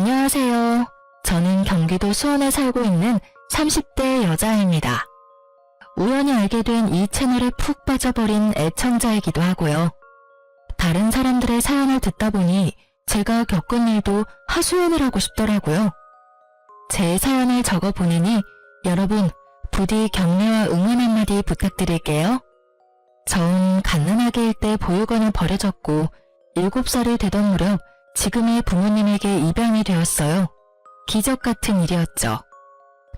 안녕하세요. 저는 경기도 수원에 살고 있는 30대 여자입니다. 우연히 알게 된 이 채널에 푹 빠져버린 애청자이기도 하고요. 다른 사람들의 사연을 듣다 보니 제가 겪은 일도 하소연을 하고 싶더라고요. 제 사연을 적어 보내니 여러분 부디 격려와 응원 한마디 부탁드릴게요. 전 갓난아기 일 때 보육원을 버려졌고 7살이 되던 무렵 지금의 부모님에게 입양이 되었어요. 기적 같은 일이었죠.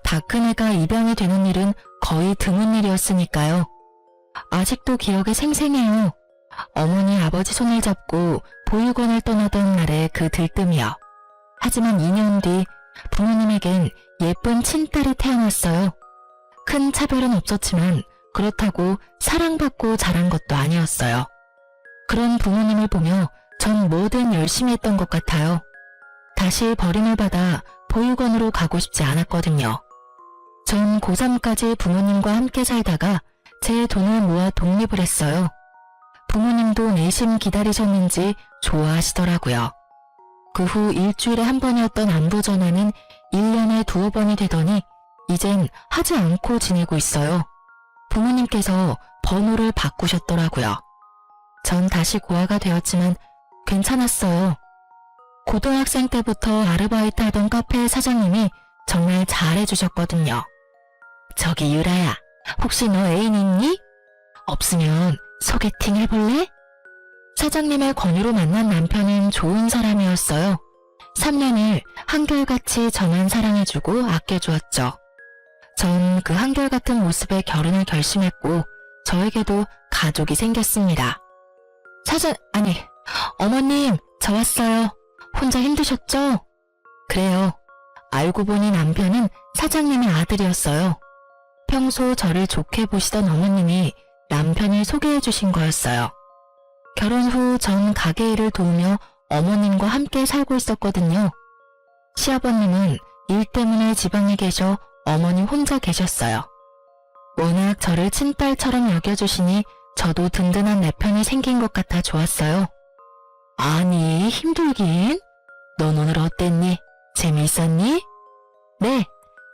다 큰 애가 입양이 되는 일은 거의 드문 일이었으니까요. 아직도 기억에 생생해요. 어머니 아버지 손을 잡고 보육원을 떠나던 날의 그 들뜸이요. 하지만 2년 뒤 부모님에겐 예쁜 친딸이 태어났어요. 큰 차별은 없었지만 그렇다고 사랑받고 자란 것도 아니었어요. 그런 부모님을 보며 전 뭐든 열심히 했던 것 같아요. 다시 버림을 받아 보육원으로 가고 싶지 않았거든요. 전 고3까지 부모님과 함께 살다가 제 돈을 모아 독립을 했어요. 부모님도 내심 기다리셨는지 좋아하시더라고요. 그 후 일주일에 한 번이었던 안부 전화는 1년에 2번이 되더니 이젠 하지 않고 지내고 있어요. 부모님께서 번호를 바꾸셨더라고요. 전 다시 고아가 되었지만 괜찮았어요. 고등학생 때부터 아르바이트 하던 카페 사장님이 정말 잘해주셨거든요. 저기 유라야, 혹시 너 애인 있니? 없으면 소개팅 해볼래? 사장님의 권유로 만난 남편은 좋은 사람이었어요. 3년을 한결같이 저만 사랑해주고 아껴주었죠. 전 그 한결같은 모습에 결혼을 결심했고 저에게도 가족이 생겼습니다. 어머님, 저 왔어요. 혼자 힘드셨죠? 그래요. 알고 보니 남편은 사장님의 아들이었어요. 평소 저를 좋게 보시던 어머님이 남편을 소개해 주신 거였어요. 결혼 후 전 가게 일을 도우며 어머님과 함께 살고 있었거든요. 시아버님은 일 때문에 지방에 계셔 어머니 혼자 계셨어요. 워낙 저를 친딸처럼 여겨주시니 저도 든든한 내 편이 생긴 것 같아 좋았어요. 아니, 힘들긴? 넌 오늘 어땠니? 재미있었니? 네,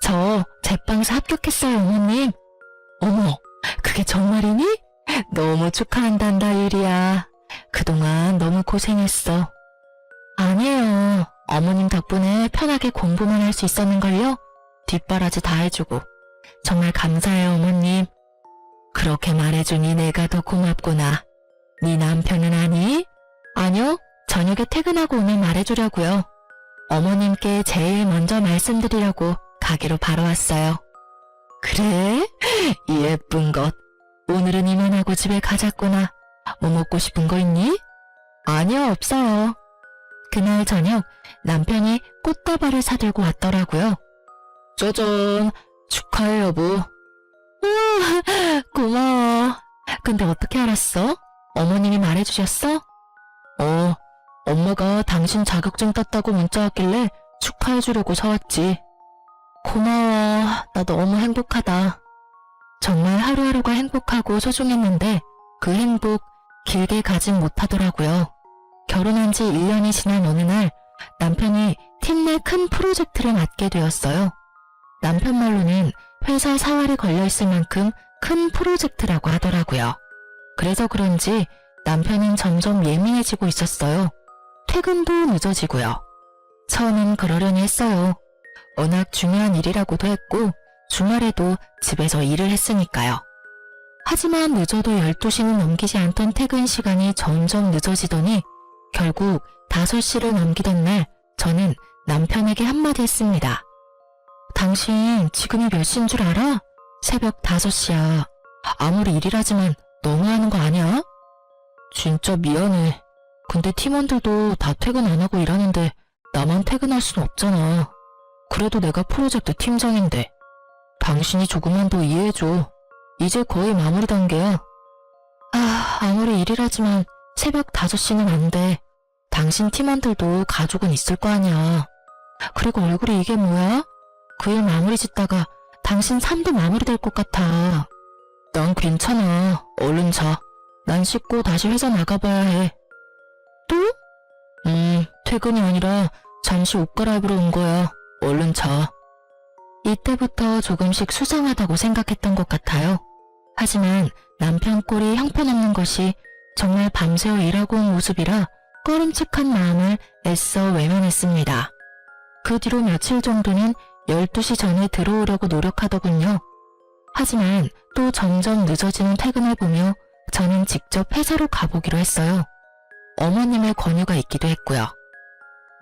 저 제빵사 합격했어요, 어머님. 어머, 그게 정말이니? 너무 축하한단다, 유리야. 그동안 너무 고생했어. 아니에요. 어머님 덕분에 편하게 공부만 할 수 있었는걸요? 뒷바라지 다 해주고. 정말 감사해요, 어머님. 그렇게 말해주니 내가 더 고맙구나. 네 남편은 아니? 아니요, 저녁에 퇴근하고 오면 말해주려고요. 어머님께 제일 먼저 말씀드리려고 가게로 바로 왔어요. 그래? 이 예쁜 것. 오늘은 이만하고 집에 가자꾸나. 뭐 먹고 싶은 거 있니? 아니요, 없어요. 그날 저녁 남편이 꽃다발을 사들고 왔더라고요. 짜잔, 축하해 여보. 우와, 고마워. 근데 어떻게 알았어? 어머님이 말해주셨어? 엄마가 당신 자격증 땄다고 문자 왔길래 축하해주려고 사왔지. 고마워. 나 너무 행복하다. 정말 하루하루가 행복하고 소중했는데 그 행복 길게 가진 못하더라고요. 결혼한 지 1년이 지난 어느 날 남편이 팀 내 큰 프로젝트를 맡게 되었어요. 남편 말로는 회사 사활이 걸려있을 만큼 큰 프로젝트라고 하더라고요. 그래서 그런지 남편은 점점 예민해지고 있었어요. 퇴근도 늦어지고요. 처음엔 그러려니 했어요. 워낙 중요한 일이라고도 했고 주말에도 집에서 일을 했으니까요. 하지만 늦어도 12시는 넘기지 않던 퇴근 시간이 점점 늦어지더니 결국 5시를 넘기던 날 저는 남편에게 한마디 했습니다. 당신 지금이 몇 시인 줄 알아? 새벽 5시야. 아무리 일이라지만 너무하는 거 아니야? 진짜 미안해. 근데 팀원들도 다 퇴근 안 하고 일하는데 나만 퇴근할 순 없잖아. 그래도 내가 프로젝트 팀장인데. 당신이 조금만 더 이해해줘. 이제 거의 마무리 단계야. 아무리 일이라지만 새벽 5시는 안 돼. 당신 팀원들도 가족은 있을 거 아니야. 그리고 얼굴이 이게 뭐야? 그 일 마무리 짓다가 당신 삶도 마무리될 것 같아. 난 괜찮아. 얼른 자. 난 씻고 다시 회사 나가봐야 해. 또? 퇴근이 아니라 잠시 옷 갈아입으러 온 거야. 얼른 자. 이때부터 조금씩 수상하다고 생각했던 것 같아요. 하지만 남편 꼴이 형편없는 것이 정말 밤새워 일하고 온 모습이라 꺼림칙한 마음을 애써 외면했습니다. 그 뒤로 며칠 정도는 12시 전에 들어오려고 노력하더군요. 하지만 또 점점 늦어지는 퇴근을 보며 저는 직접 회사로 가보기로 했어요. 어머님의 권유가 있기도 했고요.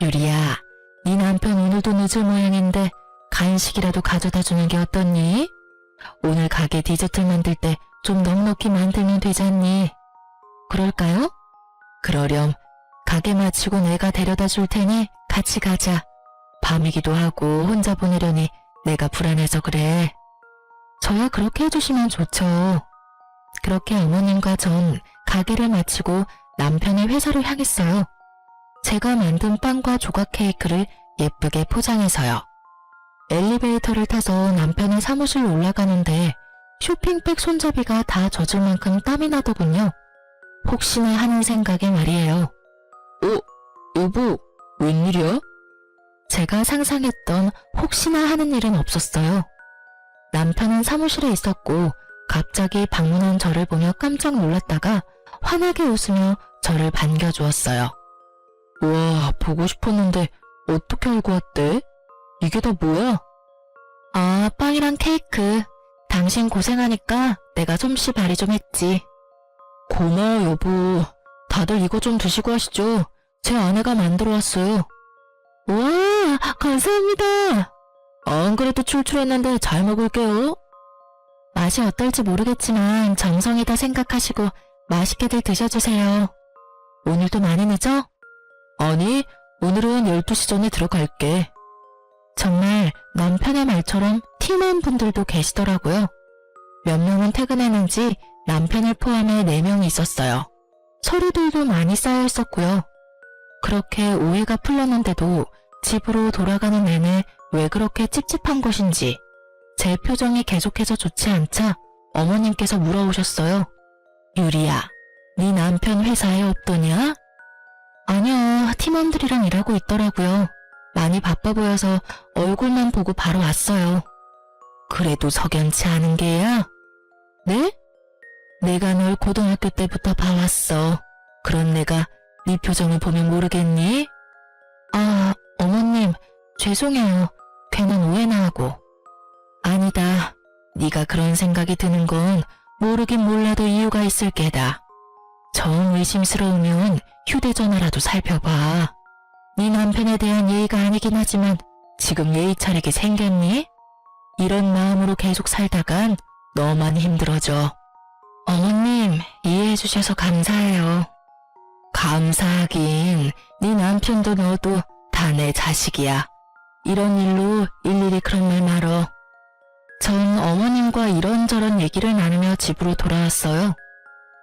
유리야, 네 남편 오늘도 늦을 모양인데 간식이라도 가져다 주는 게 어떻니? 오늘 가게 디저트 만들 때 좀 넉넉히 만들면 되잖니? 그럴까요? 그러렴. 가게 마치고 내가 데려다 줄 테니 같이 가자. 밤이기도 하고 혼자 보내려니 내가 불안해서 그래. 저야 그렇게 해주시면 좋죠. 그렇게 어머님과 전 가게를 마치고 남편의 회사를 향했어요. 제가 만든 빵과 조각 케이크를 예쁘게 포장해서요. 엘리베이터를 타서 남편의 사무실로 올라가는데 쇼핑백 손잡이가 다 젖을 만큼 땀이 나더군요. 혹시나 하는 생각에 말이에요. 여보, 웬일이야? 제가 상상했던 혹시나 하는 일은 없었어요. 남편은 사무실에 있었고 갑자기 방문한 저를 보며 깜짝 놀랐다가 환하게 웃으며 저를 반겨주었어요. 와, 보고 싶었는데 어떻게 알고 왔대? 이게 다 뭐야? 아, 빵이랑 케이크. 당신 고생하니까 내가 솜씨 발휘 좀 했지. 고마워, 여보. 다들 이거 좀 드시고 하시죠. 제 아내가 만들어 왔어요. 와, 감사합니다. 안 그래도 출출했는데 잘 먹을게요. 맛이 어떨지 모르겠지만 정성이다 생각하시고 맛있게들 드셔주세요. 오늘도 많이 늦어? 아니, 오늘은 12시 전에 들어갈게. 정말 남편의 말처럼 팀원 분들도 계시더라고요. 몇 명은 퇴근했는지 남편을 포함해 4명이 있었어요. 서류들도 많이 쌓여 있었고요. 그렇게 오해가 풀렸는데도 집으로 돌아가는 내내 왜 그렇게 찝찝한 것인지 제 표정이 계속해서 좋지 않자 어머님께서 물어오셨어요. 유리야, 네 남편 회사에 없더냐? 아니요, 팀원들이랑 일하고 있더라고요. 많이 바빠 보여서 얼굴만 보고 바로 왔어요. 그래도 석연치 않은 게야? 네? 내가 널 고등학교 때부터 봐왔어. 그런 내가 네 표정을 보면 모르겠니? 아, 어머님, 죄송해요. 괜한 오해나 하고. 아니다. 네가 그런 생각이 드는 건 모르긴 몰라도 이유가 있을 게다. 정 의심스러우면 휴대전화라도 살펴봐. 네 남편에 대한 예의가 아니긴 하지만 지금 예의 차리게 생겼니? 이런 마음으로 계속 살다간 너만 힘들어져. 어머님, 이해해 주셔서 감사해요. 감사하긴, 네 남편도 너도 다 내 자식이야. 이런 일로 일일이 그런 말 말어. 전 어머님과 이런저런 얘기를 나누며 집으로 돌아왔어요.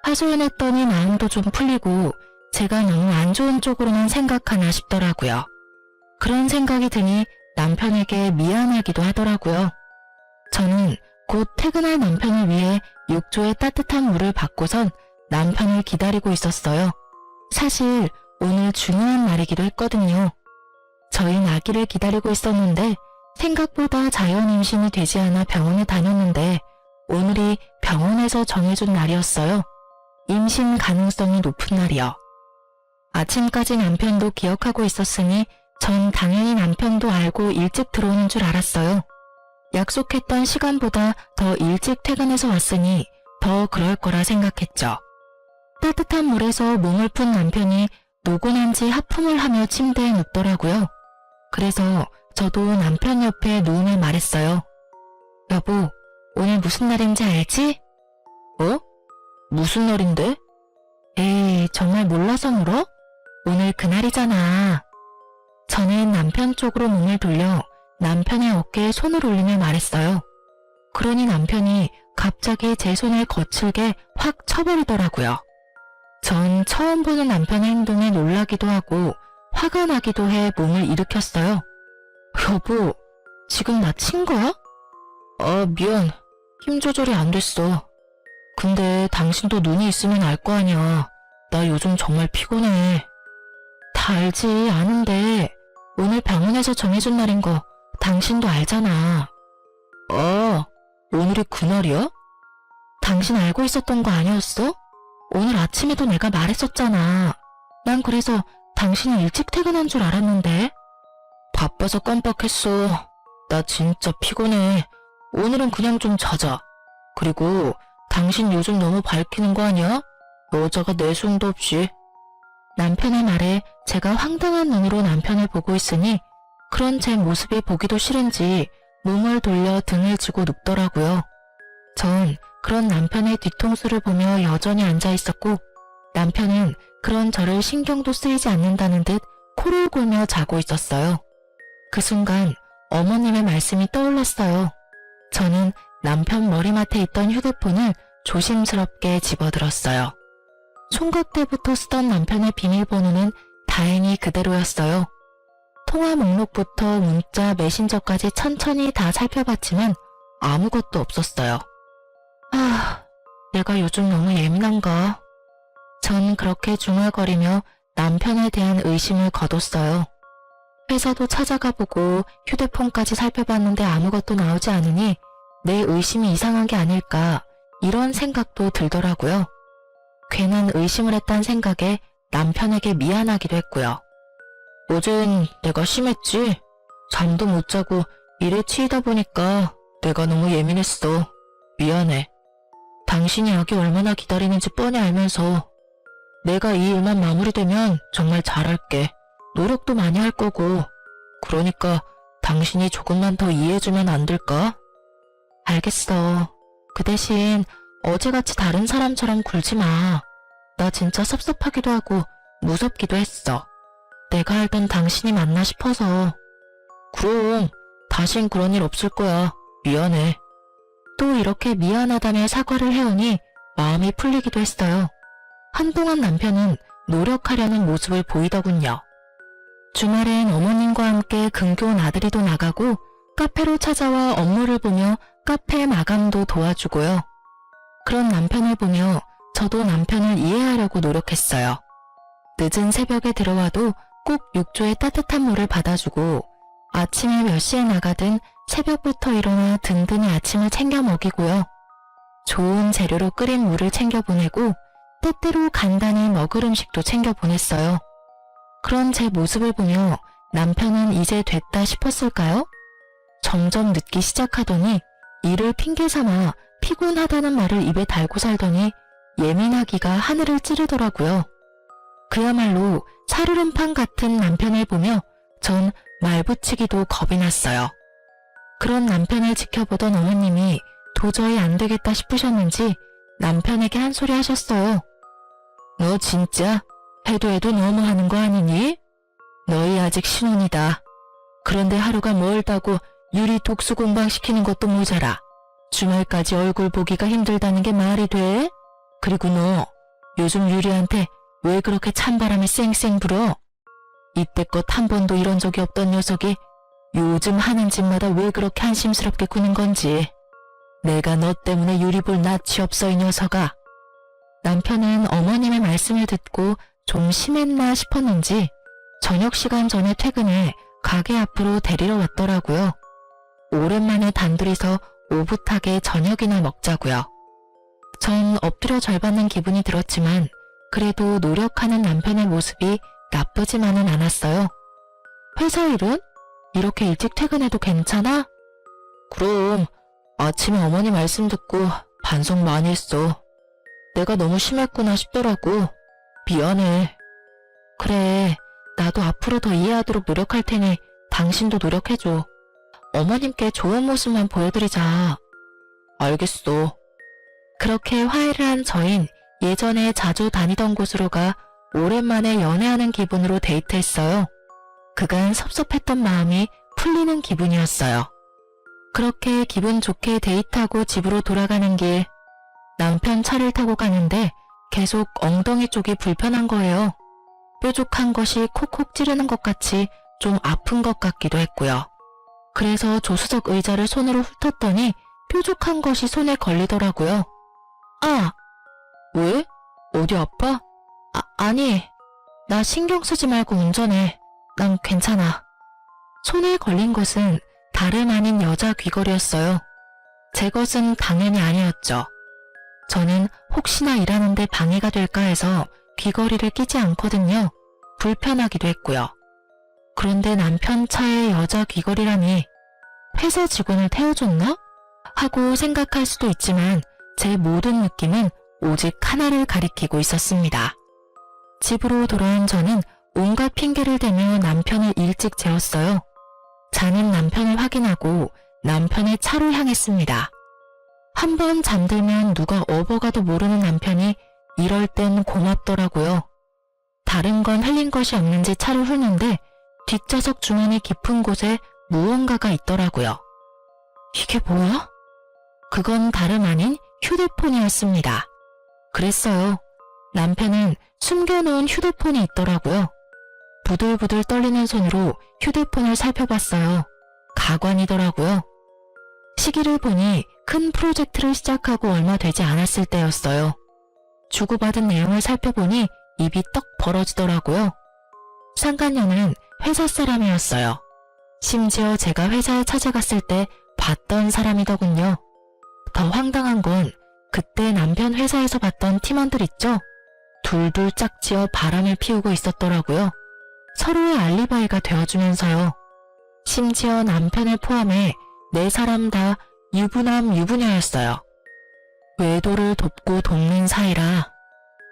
하소연했더니 마음도 좀 풀리고 제가 너무 안 좋은 쪽으로만 생각하나 싶더라고요. 그런 생각이 드니 남편에게 미안하기도 하더라고요. 저는 곧 퇴근할 남편을 위해 욕조에 따뜻한 물을 받고선 남편을 기다리고 있었어요. 사실 오늘 중요한 날이기도 했거든요. 저희 아기를 기다리고 있었는데 생각보다 자연 임신이 되지 않아 병원에 다녔는데 오늘이 병원에서 정해준 날이었어요. 임신 가능성이 높은 날이요. 아침까지 남편도 기억하고 있었으니 전 당연히 남편도 알고 일찍 들어오는 줄 알았어요. 약속했던 시간보다 더 일찍 퇴근해서 왔으니 더 그럴 거라 생각했죠. 따뜻한 물에서 몸을 푼 남편이 노곤한지 하품을 하며 침대에 눕더라고요. 그래서 저도 남편 옆에 누우며 말했어요. 여보, 오늘 무슨 날인지 알지? 무슨 날인데? 에이, 정말 몰라서 물어? 오늘 그날이잖아. 저는 남편 쪽으로 몸을 돌려 남편의 어깨에 손을 올리며 말했어요. 그러니 남편이 갑자기 제 손을 거칠게 확 쳐버리더라고요. 전 처음 보는 남편의 행동에 놀라기도 하고 화가 나기도 해 몸을 일으켰어요. 여보, 지금 나 친 거야? 아, 미안. 힘 조절이 안 됐어. 근데 당신도 눈이 있으면 알 거 아니야. 나 요즘 정말 피곤해. 다 알지, 아는데 오늘 병원에서 정해준 날인 거 당신도 알잖아. 오늘이 그날이야? 당신 알고 있었던 거 아니었어? 오늘 아침에도 내가 말했었잖아. 난 그래서 당신이 일찍 퇴근한 줄 알았는데. 바빠서 깜빡했어. 나 진짜 피곤해. 오늘은 그냥 좀 자자. 그리고 당신 요즘 너무 밝히는 거 아니야? 여자가 내숭도 없이. 남편의 말에 제가 황당한 눈으로 남편을 보고 있으니 그런 제 모습이 보기도 싫은지 몸을 돌려 등을 쥐고 눕더라고요. 전 그런 남편의 뒤통수를 보며 여전히 앉아 있었고 남편은 그런 저를 신경도 쓰이지 않는다는 듯 코를 골며 자고 있었어요. 그 순간 어머님의 말씀이 떠올랐어요. 저는 남편 머리맡에 있던 휴대폰을 조심스럽게 집어들었어요. 총각 때부터 쓰던 남편의 비밀번호는 다행히 그대로였어요. 통화 목록부터 문자, 메신저까지 천천히 다 살펴봤지만 아무것도 없었어요. 내가 요즘 너무 예민한가? 전 그렇게 중얼거리며 남편에 대한 의심을 거뒀어요. 회사도 찾아가 보고 휴대폰까지 살펴봤는데 아무것도 나오지 않으니 내 의심이 이상한 게 아닐까 이런 생각도 들더라고요. 괜한 의심을 했단 생각에 남편에게 미안하기도 했고요. 어젠 내가 심했지? 잠도 못 자고 일에 치이다 보니까 내가 너무 예민했어. 미안해. 당신이 아기 얼마나 기다리는지 뻔히 알면서 내가 이 일만 마무리되면 정말 잘할게. 노력도 많이 할 거고. 그러니까 당신이 조금만 더 이해해주면 안 될까? 알겠어. 그 대신 어제같이 다른 사람처럼 굴지 마. 나 진짜 섭섭하기도 하고 무섭기도 했어. 내가 알던 당신이 맞나 싶어서. 그럼 다신 그런 일 없을 거야. 미안해. 또 이렇게 미안하다며 사과를 해오니 마음이 풀리기도 했어요. 한동안 남편은 노력하려는 모습을 보이더군요. 주말엔 어머님과 함께 근교 나들이도 나가고 카페로 찾아와 업무를 보며 카페 마감도 도와주고요. 그런 남편을 보며 저도 남편을 이해하려고 노력했어요. 늦은 새벽에 들어와도 꼭 욕조에 따뜻한 물을 받아주고 아침에 몇 시에 나가든 새벽부터 일어나 든든히 아침을 챙겨 먹이고요. 좋은 재료로 끓인 물을 챙겨 보내고 때때로 간단히 먹을 음식도 챙겨 보냈어요. 그런 제 모습을 보며 남편은 이제 됐다 싶었을까요? 점점 늦기 시작하더니 이를 핑계 삼아 피곤하다는 말을 입에 달고 살더니 예민하기가 하늘을 찌르더라고요. 그야말로 살얼음판 같은 남편을 보며 전 말붙이기도 겁이 났어요. 그런 남편을 지켜보던 어머님이 도저히 안 되겠다 싶으셨는지 남편에게 한 소리 하셨어요. 너 진짜 해도 너무하는 거 아니니? 너희 아직 신혼이다. 그런데 하루가 멀다고 유리 독수 공방시키는 것도 모자라. 주말까지 얼굴 보기가 힘들다는 게 말이 돼? 그리고 너 요즘 유리한테 왜 그렇게 찬바람이 쌩쌩 불어? 이때껏 한 번도 이런 적이 없던 녀석이 요즘 하는 짓마다 왜 그렇게 한심스럽게 구는 건지. 내가 너 때문에 유리 볼 낯이 없어 이 녀석아. 남편은 어머님의 말씀을 듣고 좀 심했나 싶었는지 저녁 시간 전에 퇴근해 가게 앞으로 데리러 왔더라고요. 오랜만에 단둘이서 오붓하게 저녁이나 먹자고요. 전 엎드려 절받는 기분이 들었지만 그래도 노력하는 남편의 모습이 나쁘지만은 않았어요. 회사 일은? 이렇게 일찍 퇴근해도 괜찮아? 그럼 아침에 어머니 말씀 듣고 반성 많이 했어. 내가 너무 심했구나 싶더라고. 미안해. 그래, 나도 앞으로 더 이해하도록 노력할 테니 당신도 노력해줘. 어머님께 좋은 모습만 보여드리자. 알겠어. 그렇게 화해를 한 저흰 예전에 자주 다니던 곳으로 가 오랜만에 연애하는 기분으로 데이트했어요. 그간 섭섭했던 마음이 풀리는 기분이었어요. 그렇게 기분 좋게 데이트하고 집으로 돌아가는 길, 남편 차를 타고 가는데 계속 엉덩이 쪽이 불편한 거예요. 뾰족한 것이 콕콕 찌르는 것 같이 좀 아픈 것 같기도 했고요. 그래서 조수석 의자를 손으로 훑었더니 뾰족한 것이 손에 걸리더라고요. 아! 왜? 어디 아파? 아니, 나 신경 쓰지 말고 운전해. 난 괜찮아. 손에 걸린 것은 다름 아닌 여자 귀걸이였어요. 제 것은 당연히 아니었죠. 저는 혹시나 일하는데 방해가 될까 해서 귀걸이를 끼지 않거든요. 불편하기도 했고요. 그런데 남편 차에 여자 귀걸이라니 회사 직원을 태워줬나? 하고 생각할 수도 있지만 제 모든 느낌은 오직 하나를 가리키고 있었습니다. 집으로 돌아온 저는 온갖 핑계를 대며 남편을 일찍 재웠어요. 자는 남편을 확인하고 남편의 차로 향했습니다. 한번 잠들면 누가 업어가도 모르는 남편이 이럴 땐 고맙더라고요. 다른 건 흘린 것이 없는지 차를 훑는데 뒷좌석 주머니 깊은 곳에 무언가가 있더라고요. 이게 뭐야? 그건 다름 아닌 휴대폰이었습니다. 그랬어요. 남편은 숨겨놓은 휴대폰이 있더라고요. 부들부들 떨리는 손으로 휴대폰을 살펴봤어요. 가관이더라고요. 시기를 보니 큰 프로젝트를 시작하고 얼마 되지 않았을 때였어요. 주고받은 내용을 살펴보니 입이 떡 벌어지더라고요. 상간녀는 회사 사람이었어요. 심지어 제가 회사에 찾아갔을 때 봤던 사람이더군요. 더 황당한 건 그때 남편 회사에서 봤던 팀원들 있죠? 둘둘 짝지어 바람을 피우고 있었더라고요. 서로의 알리바이가 되어주면서요. 심지어 남편을 포함해 4사람 다 유부남 유부녀였어요. 외도를 돕고 돕는 사이라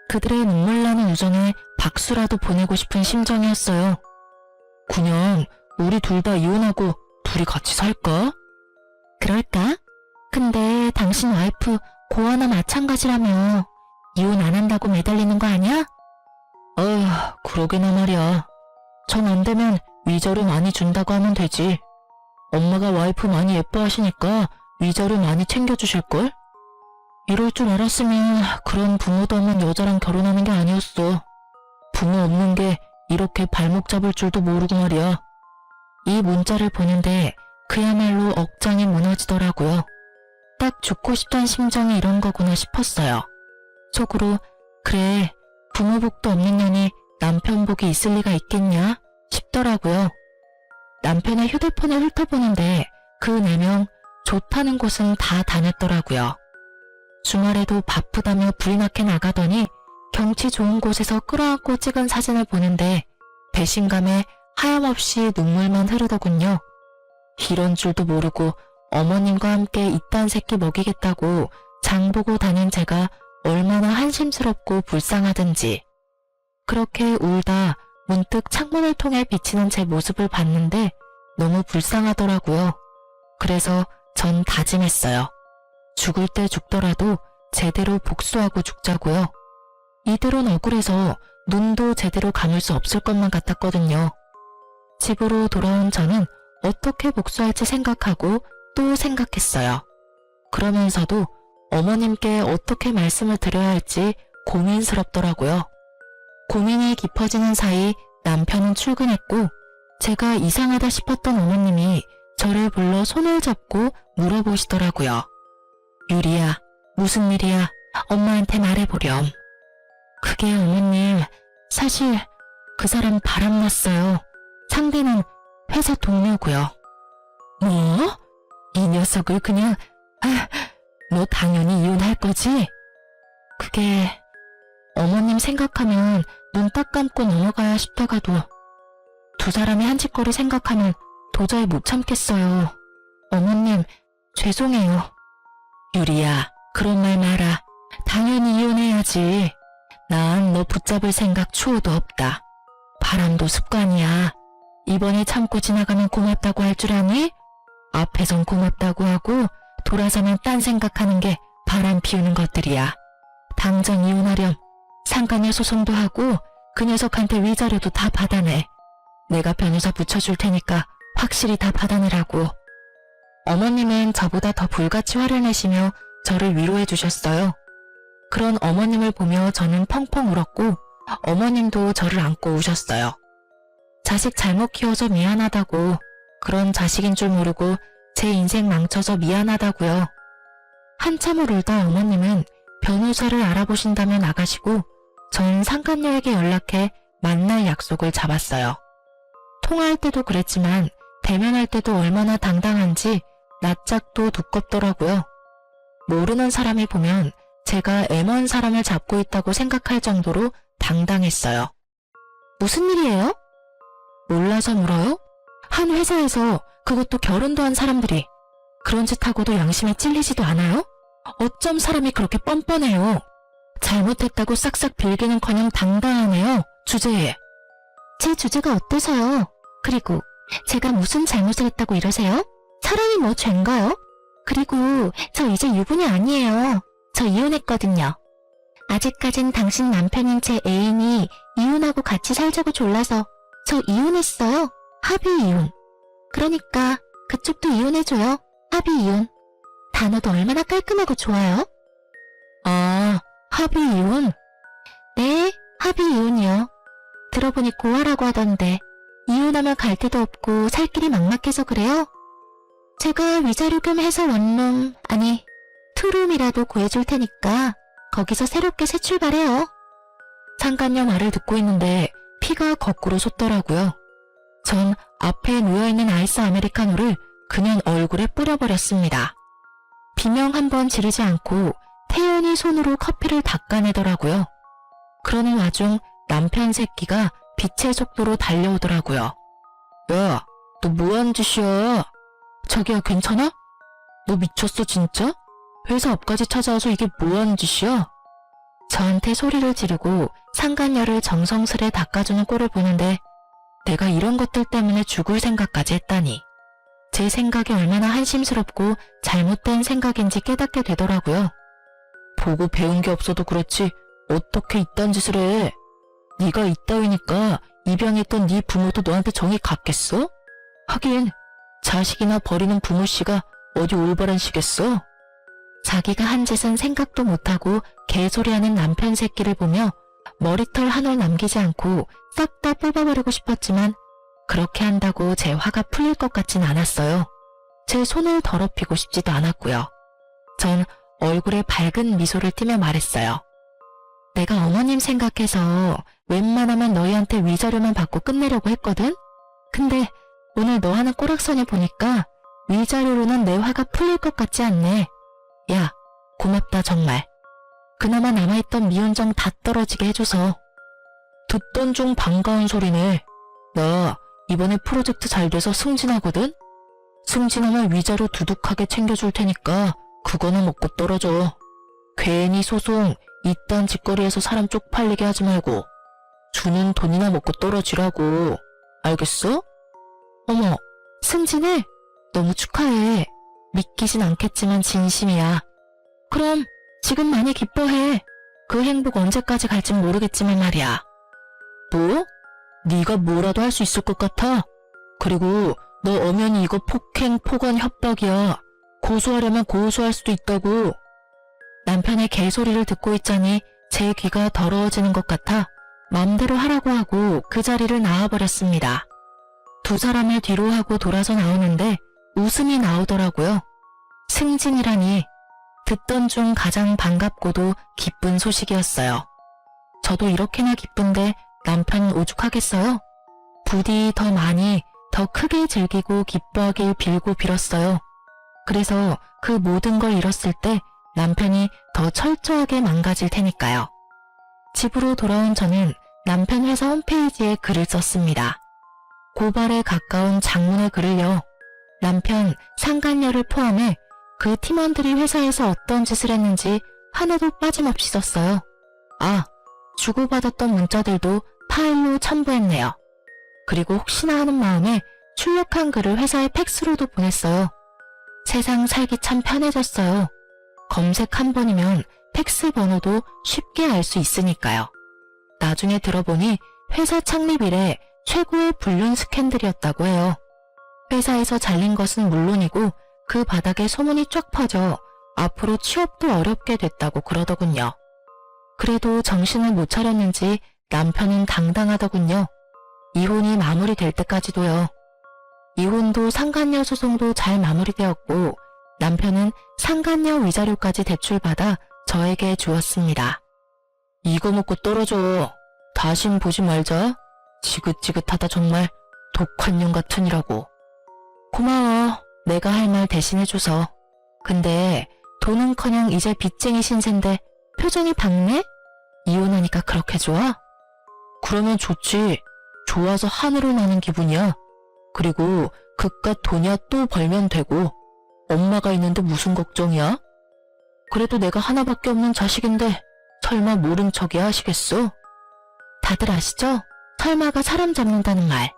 그들의 눈물나는 우정에 박수라도 보내고 싶은 심정이었어요. 그냥 우리 둘 다 이혼하고 둘이 같이 살까? 그럴까? 근데 당신 와이프 고아나 마찬가지라며 이혼 안 한다고 매달리는 거 아니야? 그러게나 말이야. 정 안 되면 위자료 많이 준다고 하면 되지. 엄마가 와이프 많이 예뻐하시니까 위자료 많이 챙겨주실걸? 이럴 줄 알았으면 그런 부모도 없는 여자랑 결혼하는 게 아니었어. 부모 없는 게 이렇게 발목 잡을 줄도 모르고 말이야. 이 문자를 보는데 그야말로 억장이 무너지더라고요. 딱 죽고 싶던 심정이 이런 거구나 싶었어요. 속으로 그래 부모 복도 없는 년이 남편 복이 있을 리가 있겠냐 싶더라고요. 남편의 휴대폰을 훑어보는데 그 4명 좋다는 곳은 다 다녔더라고요. 주말에도 바쁘다며 불이 나게 나가더니 경치 좋은 곳에서 끌어안고 찍은 사진을 보는데 배신감에 하염없이 눈물만 흐르더군요. 이런 줄도 모르고 어머님과 함께 이딴 새끼 먹이겠다고 장보고 다닌 제가 얼마나 한심스럽고 불쌍하든지. 그렇게 울다 문득 창문을 통해 비치는 제 모습을 봤는데 너무 불쌍하더라고요. 그래서 전 다짐했어요. 죽을 때 죽더라도 제대로 복수하고 죽자고요. 이대로는 억울해서 눈도 제대로 감을 수 없을 것만 같았거든요. 집으로 돌아온 저는 어떻게 복수할지 생각하고 또 생각했어요. 그러면서도 어머님께 어떻게 말씀을 드려야 할지 고민스럽더라고요. 고민이 깊어지는 사이 남편은 출근했고 제가 이상하다 싶었던 어머님이 저를 불러 손을 잡고 물어보시더라고요. 유리야, 무슨 일이야? 엄마한테 말해보렴. 그게 어머님, 사실 그 사람 바람났어요. 상대는 회사 동료고요. 뭐? 이 녀석을 그냥... 너 당연히 이혼할 거지? 그게... 어머님 생각하면 눈 딱 감고 넘어가야 싶다가도 두 사람이 한 짓거리 생각하면 도저히 못 참겠어요. 어머님, 죄송해요. 유리야, 그런 말 마라. 당연히 이혼해야지. 난 너 붙잡을 생각 추호도 없다. 바람도 습관이야. 이번에 참고 지나가면 고맙다고 할 줄 아니? 앞에선 고맙다고 하고 돌아서면 딴 생각하는 게 바람 피우는 것들이야. 당장 이혼하렴. 상간녀 소송도 하고 그 녀석한테 위자료도 다 받아내. 내가 변호사 붙여줄 테니까 확실히 다 받아내라고. 어머님은 저보다 더 불같이 화를 내시며 저를 위로해 주셨어요. 그런 어머님을 보며 저는 펑펑 울었고 어머님도 저를 안고 우셨어요. 자식 잘못 키워서 미안하다고, 그런 자식인 줄 모르고 제 인생 망쳐서 미안하다고요. 한참을 울다 어머님은 변호사를 알아보신다며 나가시고 전 상간녀에게 연락해 만날 약속을 잡았어요. 통화할 때도 그랬지만 대면할 때도 얼마나 당당한지 낯짝도 두껍더라고요. 모르는 사람이 보면 제가 M1 사람을 잡고 있다고 생각할 정도로 당당했어요. 무슨 일이에요? 몰라서 물어요? 한 회사에서 그것도 결혼도 한 사람들이 그런 짓 하고도 양심에 찔리지도 않아요? 어쩜 사람이 그렇게 뻔뻔해요? 잘못했다고 싹싹 빌기는커녕 당당하네요, 주제에. 제 주제가 어때서요? 그리고 제가 무슨 잘못을 했다고 이러세요? 사랑이 뭐 죄인가요? 그리고 저 이제 유부녀 아니에요. 저 이혼했거든요. 아직까진 당신 남편인 제 애인이 이혼하고 같이 살자고 졸라서 저 이혼했어요. 합의 이혼. 그러니까 그쪽도 이혼해줘요. 합의 이혼. 단어도 얼마나 깔끔하고 좋아요. 아, 합의 이혼? 네, 합의 이혼이요. 들어보니 고아라고 하던데 이혼하면 갈 데도 없고 살 길이 막막해서 그래요? 제가 위자료 겸 해서 원룸, 아니 투룸이라도 구해줄 테니까 거기서 새롭게 새 출발해요. 상간녀 말을 듣고 있는데 피가 거꾸로 솟더라고요. 전 앞에 놓여있는 아이스 아메리카노를 그냥 얼굴에 뿌려버렸습니다. 비명 한 번 지르지 않고 태연히 손으로 커피를 닦아내더라고요. 그러는 와중 남편 새끼가 빛의 속도로 달려오더라고요. 야, 너 뭐하는 짓이야? 자기야, 괜찮아? 너 미쳤어 진짜? 회사 앞까지 찾아와서 이게 뭐하는 짓이야? 저한테 소리를 지르고 상간녀를 정성스레 닦아주는 꼴을 보는데 내가 이런 것들 때문에 죽을 생각까지 했다니. 제 생각이 얼마나 한심스럽고 잘못된 생각인지 깨닫게 되더라고요. 보고 배운 게 없어도 그렇지 어떻게 이딴 짓을 해? 네가 이따위니까 입양했던 네 부모도 너한테 정이 갔겠어? 하긴 자식이나 버리는 부모씨가 어디 올바른 시겠어? 자기가 한 짓은 생각도 못하고 개소리하는 남편 새끼를 보며 머리털 한 올 남기지 않고 싹 다 뽑아버리고 싶었지만 그렇게 한다고 제 화가 풀릴 것 같진 않았어요. 제 손을 더럽히고 싶지도 않았고요. 전 얼굴에 밝은 미소를 띠며 말했어요. 내가 어머님 생각해서 웬만하면 너희한테 위자료만 받고 끝내려고 했거든? 근데 오늘 너 하는 꼬락서니 보니까 위자료로는 내 화가 풀릴 것 같지 않네. 야, 고맙다 정말. 그나마 남아있던 미운정 다 떨어지게 해줘서. 듣던 중 반가운 소리네. 나 이번에 프로젝트 잘 돼서 승진하거든? 승진하면 위자료 두둑하게 챙겨줄 테니까 그거나 먹고 떨어져. 괜히 소송 이딴 짓거리에서 사람 쪽팔리게 하지 말고 주는 돈이나 먹고 떨어지라고. 알겠어? 어머, 승진해? 너무 축하해. 믿기진 않겠지만 진심이야. 그럼 지금 많이 기뻐해. 그 행복 언제까지 갈진 모르겠지만 말이야. 뭐? 네가 뭐라도 할 수 있을 것 같아? 그리고 너 엄연히 이거 폭행, 폭언, 협박이야. 고소하려면 고소할 수도 있다고. 남편의 개소리를 듣고 있자니 제 귀가 더러워지는 것 같아 맘대로 하라고 하고 그 자리를 나와버렸습니다. 두 사람을 뒤로 하고 돌아서 나오는데 웃음이 나오더라고요. 승진이라니. 듣던 중 가장 반갑고도 기쁜 소식이었어요. 저도 이렇게나 기쁜데 남편 오죽하겠어요? 부디 더 많이, 더 크게 즐기고 기뻐하길 빌고 빌었어요. 그래서 그 모든 걸 잃었을 때 남편이 더 철저하게 망가질 테니까요. 집으로 돌아온 저는 남편 회사 홈페이지에 글을 썼습니다. 고발에 가까운 장문의 글을요. 남편, 상간녀를 포함해 그 팀원들이 회사에서 어떤 짓을 했는지 하나도 빠짐없이 썼어요. 아, 주고받았던 문자들도 파일로 첨부했네요. 그리고 혹시나 하는 마음에 출력한 글을 회사에 팩스로도 보냈어요. 세상 살기 참 편해졌어요. 검색 한 번이면 팩스 번호도 쉽게 알 수 있으니까요. 나중에 들어보니 회사 창립 이래 최고의 불륜 스캔들이었다고 해요. 회사에서 잘린 것은 물론이고 그 바닥에 소문이 쫙 퍼져 앞으로 취업도 어렵게 됐다고 그러더군요. 그래도 정신을 못 차렸는지 남편은 당당하더군요. 이혼이 마무리될 때까지도요. 이혼도 상간녀 소송도 잘 마무리되었고 남편은 상간녀 위자료까지 대출받아 저에게 주었습니다. 이거 먹고 떨어져. 다신 보지 말자. 지긋지긋하다 정말. 독한 년 같으니라고. 고마워. 내가 할 말 대신해줘서. 근데 돈은커녕 이제 빚쟁이 신세인데 표정이 밝네? 이혼하니까 그렇게 좋아? 그러면 좋지. 좋아서 하늘을 나는 기분이야. 그리고 그깟 돈이야 또 벌면 되고. 엄마가 있는데 무슨 걱정이야? 그래도 내가 하나밖에 없는 자식인데 설마 모른 척이야 하시겠어? 다들 아시죠? 설마가 사람 잡는다는 말.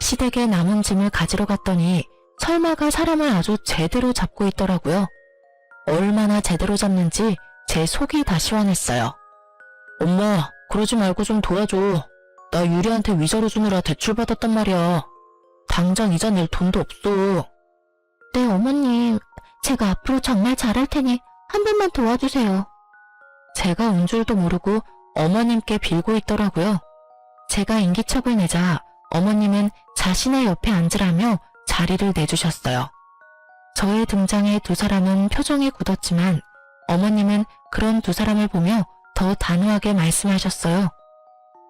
시댁에 남은 짐을 가지러 갔더니 설마가 사람을 아주 제대로 잡고 있더라고요. 얼마나 제대로 잡는지 제 속이 다 시원했어요. 엄마, 그러지 말고 좀 도와줘. 나 유리한테 위자료 주느라 대출받았단 말이야. 당장 이자 낼 돈도 없어. 네, 어머님. 제가 앞으로 정말 잘할 테니 한 번만 도와주세요. 제가 운 줄도 모르고 어머님께 빌고 있더라고요. 제가 인기척을 내자 어머님은 자신의 옆에 앉으라며 자리를 내주셨어요. 저의 등장에 두 사람은 표정이 굳었지만 어머님은 그런 두 사람을 보며 더 단호하게 말씀하셨어요.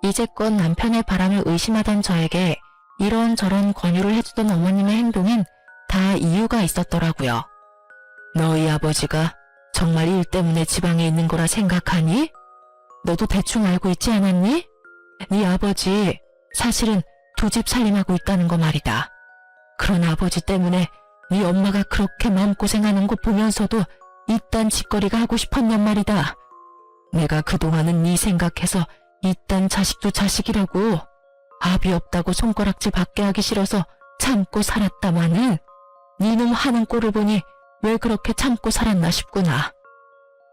이제껏 남편의 바람을 의심하던 저에게 이런저런 권유를 해주던 어머님의 행동엔 다 이유가 있었더라고요. 너희 아버지가 정말 일 때문에 지방에 있는 거라 생각하니? 너도 대충 알고 있지 않았니? 네 아버지 사실은 두 집 살림하고 있다는 거 말이다. 그런 아버지 때문에 네 엄마가 그렇게 마음고생하는 거 보면서도 이딴 짓거리가 하고 싶었냔 말이다. 내가 그동안은 네 생각해서 이딴 자식도 자식이라고 압이 없다고 손가락질 받게 하기 싫어서 참고 살았다마는 네놈 하는 꼴을 보니 왜 그렇게 참고 살았나 싶구나.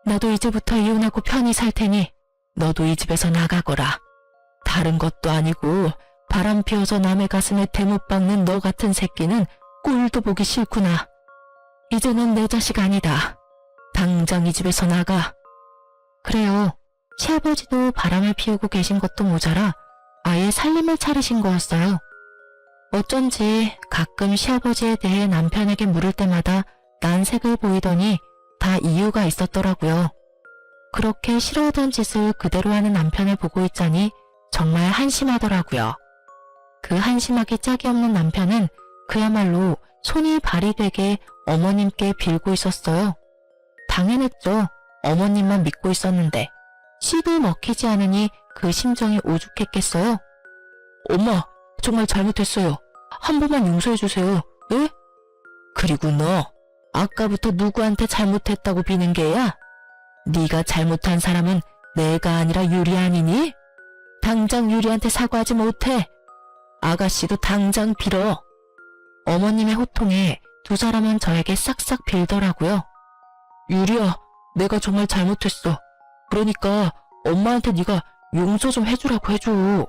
나도 이제부터 이혼하고 편히 살 테니 너도 이 집에서 나가거라. 다른 것도 아니고 바람 피워서 남의 가슴에 대못 박는 너 같은 새끼는 꼴도 보기 싫구나. 이제는 내 자식 아니다. 당장 이 집에서 나가. 그래요. 시아버지도 바람을 피우고 계신 것도 모자라 아예 살림을 차리신 거였어요. 어쩐지 가끔 시아버지에 대해 남편에게 물을 때마다 난색을 보이더니 다 이유가 있었더라고요. 그렇게 싫어하던 짓을 그대로 하는 남편을 보고 있자니 정말 한심하더라고요. 그 한심하기 짝이 없는 남편은 그야말로 손이 발이 되게 어머님께 빌고 있었어요. 당연했죠. 어머님만 믿고 있었는데 씨도 먹히지 않으니 그 심정이 오죽했겠어요. 엄마, 정말 잘못했어요. 한 번만 용서해주세요. 예? 그리고 너 아까부터 누구한테 잘못했다고 비는 게야? 네가 잘못한 사람은 내가 아니라 유리 아니니? 당장 유리한테 사과하지 못해. 아가씨도 당장 빌어. 어머님의 호통에 두 사람은 저에게 싹싹 빌더라고요. 유리야, 내가 정말 잘못했어. 그러니까 엄마한테 네가 용서 좀 해주라고 해줘.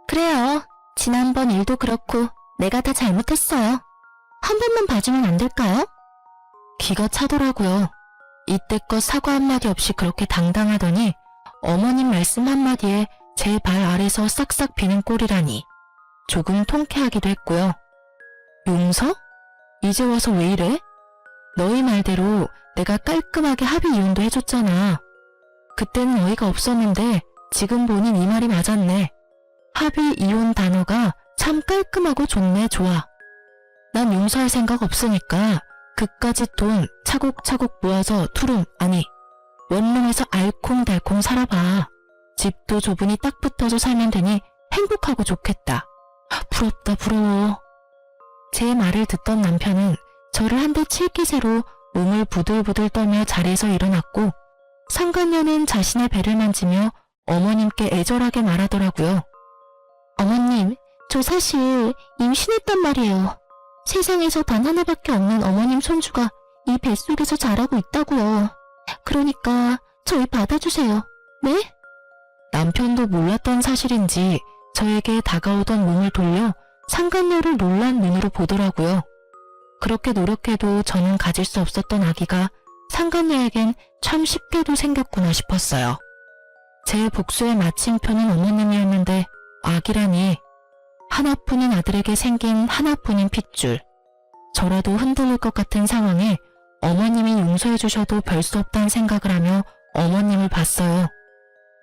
그래요. 지난번 일도 그렇고 내가 다 잘못했어요. 한 번만 봐주면 안 될까요? 기가 차더라고요. 이때껏 사과 한마디 없이 그렇게 당당하더니 어머님 말씀 한마디에 제 발 아래서 싹싹 비는 꼴이라니 조금 통쾌하기도 했고요. 용서? 이제 와서 왜 이래? 너희 말대로 내가 깔끔하게 합의 이혼도 해줬잖아. 그때는 어이가 없었는데 지금 보니 네 말이 맞았네. 합의 이혼 단어가 참 깔끔하고 좋네. 좋아. 난 용서할 생각 없으니까 그까짓 돈 차곡차곡 모아서 투룸 아니 원룸에서 알콩달콩 살아봐. 집도 좁으니 딱 붙어서 살면 되니 행복하고 좋겠다. 부럽다 부러워. 제 말을 듣던 남편은 저를 한 대 칠 기세로 몸을 부들부들 떨며 자리에서 일어났고 상간녀는 자신의 배를 만지며 어머님께 애절하게 말하더라고요. 어머님, 저 사실 임신했단 말이에요. 세상에서 단 하나밖에 없는 어머님 손주가 이 뱃속에서 자라고 있다고요. 그러니까 저희 받아주세요. 네? 남편도 몰랐던 사실인지 저에게 다가오던 몸을 돌려 상간녀를 놀란 눈으로 보더라고요. 그렇게 노력해도 저는 가질 수 없었던 아기가 상간녀에겐 참 쉽게도 생겼구나 싶었어요. 제 복수의 마침표는 어머님이었는데 아기라니. 하나뿐인 아들에게 생긴 하나뿐인 핏줄. 저라도 흔들릴 것 같은 상황에 어머님이 용서해 주셔도 별 수 없다는 생각을 하며 어머님을 봤어요.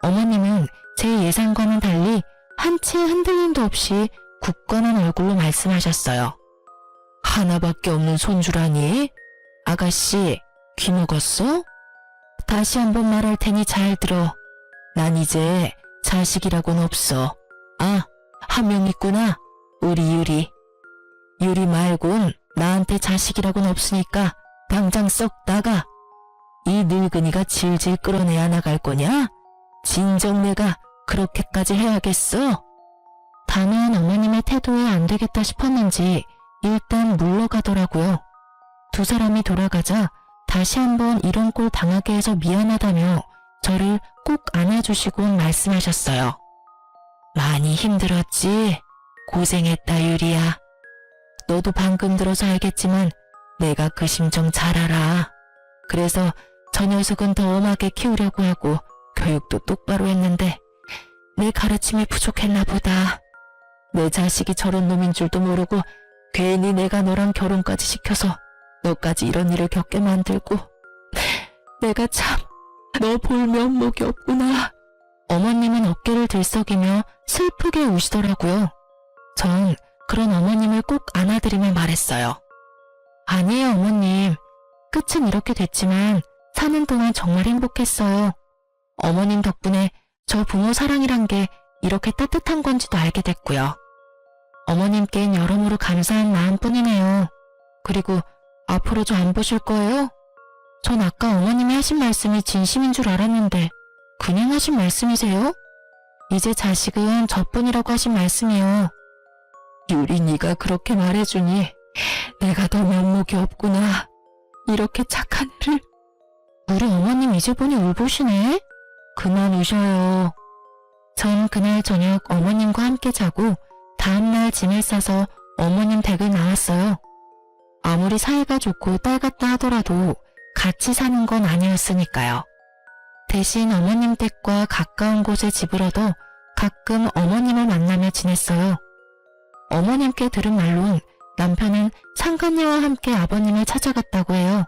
어머님은 제 예상과는 달리 한치의 흔들림도 없이 굳건한 얼굴로 말씀하셨어요. 하나밖에 없는 손주라니? 아가씨, 귀 먹었어? 다시 한번 말할 테니 잘 들어. 난 이제 자식이라고는 없어. 아, 한 명 있구나. 우리 유리. 유리 말곤 나한테 자식이라고는 없으니까 당장 썩 나가. 이 늙은이가 질질 끌어내야 나갈 거냐? 진정 내가 그렇게까지 해야겠어? 단호한 어머님의 태도에 안 되겠다 싶었는지 일단 물러가더라고요. 두 사람이 돌아가자 다시 한번 이런 꼴 당하게 해서 미안하다며 저를 꼭 안아주시곤 말씀하셨어요. 많이 힘들었지? 고생했다 유리야. 너도 방금 들어서 알겠지만 내가 그 심정 잘 알아. 그래서 저 녀석은 더 엄하게 키우려고 하고 교육도 똑바로 했는데 내 가르침이 부족했나 보다. 내 자식이 저런 놈인 줄도 모르고 괜히 내가 너랑 결혼까지 시켜서 너까지 이런 일을 겪게 만들고 내가 참 너 볼 면목이 없구나. 어머님은 어깨를 들썩이며 슬프게 우시더라고요. 전 그런 어머님을 꼭 안아드리며 말했어요. 아니에요 어머님. 끝은 이렇게 됐지만 사는 동안 정말 행복했어요. 어머님 덕분에 저 부모 사랑이란 게 이렇게 따뜻한 건지도 알게 됐고요. 어머님께는 여러모로 감사한 마음뿐이네요. 그리고 앞으로 저 안 보실 거예요? 전 아까 어머님이 하신 말씀이 진심인 줄 알았는데 그냥 하신 말씀이세요? 이제 자식은 저뿐이라고 하신 말씀이요. 유린이가 그렇게 말해주니 내가 더 면목이 없구나. 이렇게 착한 애를. 우리 어머님 이제 보니 울보시네? 그만 우셔요. 전 그날 저녁 어머님과 함께 자고 다음날 짐을 싸서 어머님 댁을 나왔어요. 아무리 사이가 좋고 딸 같다 하더라도 같이 사는 건 아니었으니까요. 대신 어머님 댁과 가까운 곳에 집을 얻어 가끔 어머님을 만나며 지냈어요. 어머님께 들은 말론 남편은 상간녀와 함께 아버님을 찾아갔다고 해요.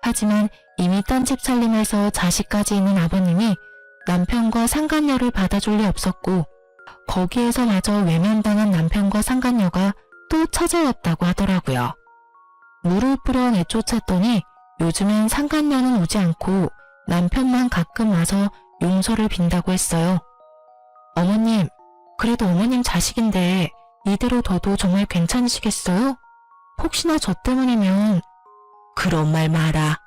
하지만 이미 딴 집 살림에서 자식까지 있는 아버님이 남편과 상간녀를 받아줄 리 없었고 거기에서마저 외면당한 남편과 상간녀가 또 찾아왔다고 하더라고요. 물을 뿌려 내쫓았더니 요즘엔 상간녀는 오지 않고 남편만 가끔 와서 용서를 빈다고 했어요. 어머님, 그래도 어머님 자식인데 이대로 둬도 정말 괜찮으시겠어요? 혹시나 저 때문이면. 그런 말 마라.